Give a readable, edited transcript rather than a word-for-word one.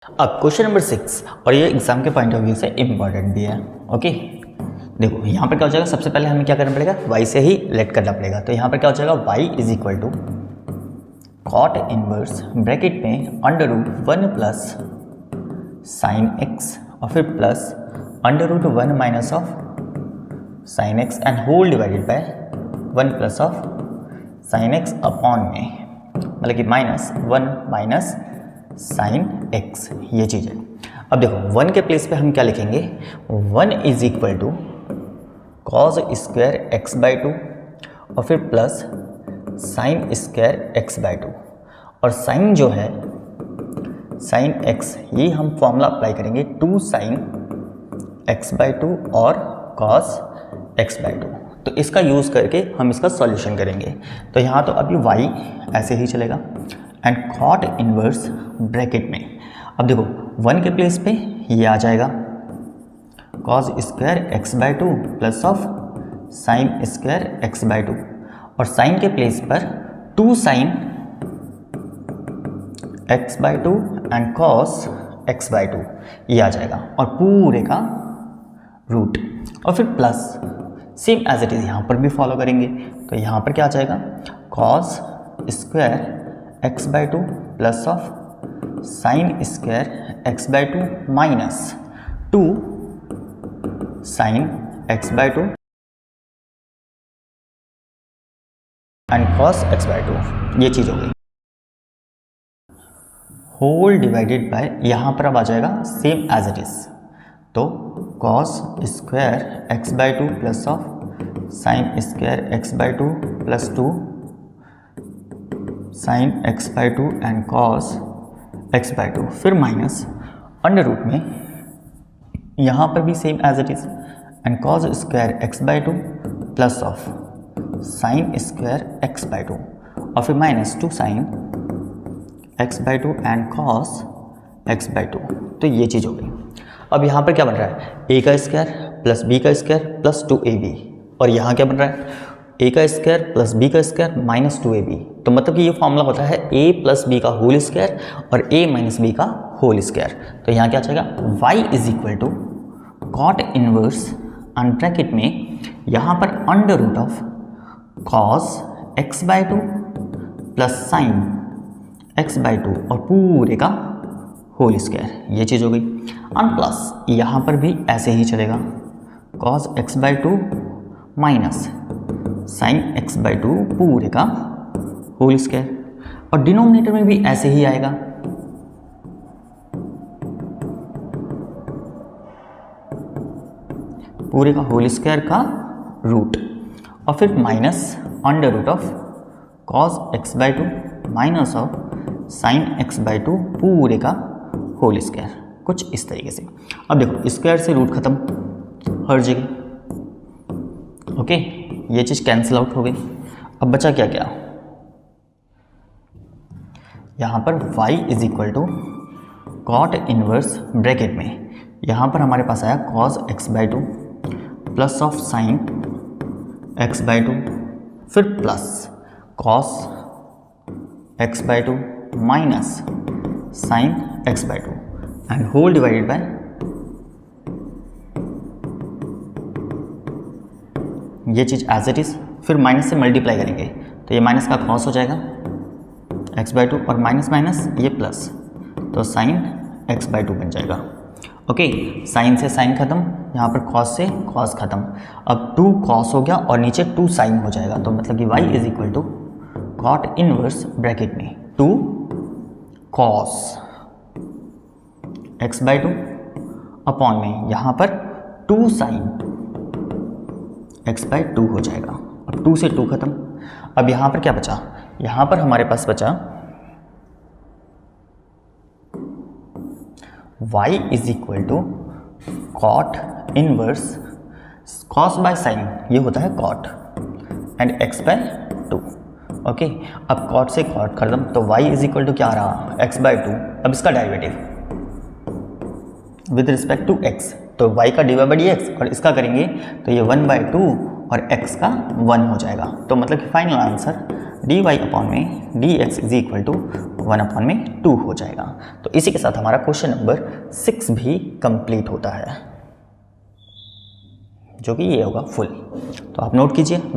अब question number 6 और ये एग्जाम के पॉइंट ऑफ व्यू से इम्पॉर्टेंट भी है। ओके, देखो यहाँ पर क्या हो जाएगा, सबसे पहले हमें क्या करना पड़ेगा, y से ही लेट करना पड़ेगा। तो यहाँ पर क्या हो जाएगा, y is equal to cot inverse bracket में under root 1 plus sine x और फिर plus under root 1 minus of sine x and whole divided by 1 plus of sine x upon में, मतलब कि माइनस 1 माइनस साइन एक्स, ये चीज़ है। अब देखो 1 के प्लेस पे हम क्या लिखेंगे, 1 is equal to cos square x by 2 और फिर plus sine square x by 2, और साइन जो है साइन एक्स, ये हम फॉर्मूला अप्लाई करेंगे 2 साइन एक्स बाई 2 और कॉस एक्स बाई 2। तो इसका यूज़ करके हम इसका सॉल्यूशन करेंगे। तो यहाँ तो अभी y ऐसे ही चलेगा एंड कॉट इनवर्स ब्रैकेट में, अब देखो 1 के प्लेस पे ये आ जाएगा cos square x by 2 plus of sine square x by 2, और साइन के प्लेस पर 2 sine x by 2 and cos x by 2 ये आ जाएगा, और पूरे का रूट, और फिर plus same as it is यहाँ पर भी फॉलो करेंगे। तो यहाँ पर क्या आ जाएगा, cos square x by 2 plus of sine square x by 2 minus 2 sine x by 2 and cos x by 2, ये चीज़ हो गई। होल डिवाइडेड बाय, यहाँ पर अब आ जाएगा सेम एज इट इज, तो cos square x by 2 plus of sine square x by 2 plus 2 sine x by 2 and cos x by 2, फिर माइनस अंडर रूट में, यहाँ पर भी same as it is, and cos square x by 2 plus of sine square x by 2, और फिर minus 2 sine x by 2 and cos x by 2। तो ये चीज़ हो गई। अब यहाँ पर क्या बन रहा है, a का स्क्वायर प्लस b का स्क्वायर प्लस 2ab, और यहाँ क्या बन रहा है, a का स्क्वायर प्लस b का स्क्वायर माइनस 2ab। तो मतलब कि ये फॉर्मूला होता है a प्लस बी का होल स्क्वायर और a माइनस बी का होल स्क्वायर। तो यहाँ क्या जाएगा, y is equal to cot inverse and bracket में यहाँ पर under root of cos x by 2 plus sine x by 2 और पूरे का होल स्क्वायर, ये चीज़ हो गई। एंड प्लस यहाँ पर भी ऐसे ही चलेगा, cos x by 2 minus sine x by 2 पूरे का होल स्क्वायर, और डिनोमिनेटर में भी ऐसे ही आएगा, पूरे का होल स्क्वायर का रूट, और फिर minus under root of cos x by 2 minus of sine x by 2 पूरे का होल स्क्वायर, कुछ इस तरीके से। अब देखो स्क्वायर से रूट खत्म हर जगह, ओके, ये चीज़ कैंसिल आउट हो गई। अब बचा क्या क्या, यहाँ पर y is equal to cot inverse bracket में, यहाँ पर हमारे पास आया cos x by 2 plus of sine x by 2, फिर plus cos x by 2 minus sine x by 2 and whole divided by, ये चीज़ एज इट इज़, फिर माइनस से मल्टीप्लाई करेंगे तो ये माइनस का कॉस हो जाएगा एक्स बाई 2 और माइनस माइनस ये प्लस, तो साइन एक्स बाई 2 बन जाएगा। ओके, साइन से साइन खत्म, यहाँ पर कॉस से कॉस खत्म, अब 2 कॉस हो गया और नीचे 2 साइन हो जाएगा। तो मतलब कि y is equal to cot inverse bracket में 2 कॉस एक्स बाई 2 अपॉन में यहाँ पर 2 साइन एक्स बाई 2 हो जाएगा, और 2 से 2 खत्म। अब यहाँ पर क्या बचा, यहाँ पर हमारे पास बचा y is equal to cot inverse cos by sine, ये होता है cot and x by 2। Okay, अब कॉट से कॉट खत्म, तो y इज इक्वल टू क्या आ रहा, x बाई 2। अब इसका derivative with respect to x, तो y का डिवाइड बाई x, और इसका करेंगे तो ये 1 बाई 2 और x का 1 हो जाएगा। तो मतलब कि फाइनल आंसर dy अपॉन में dx इज इक्वल टू 1/2 हो जाएगा। तो इसी के साथ हमारा क्वेश्चन नंबर 6 भी कंप्लीट होता है, जो कि ये होगा फुल। तो आप नोट कीजिए।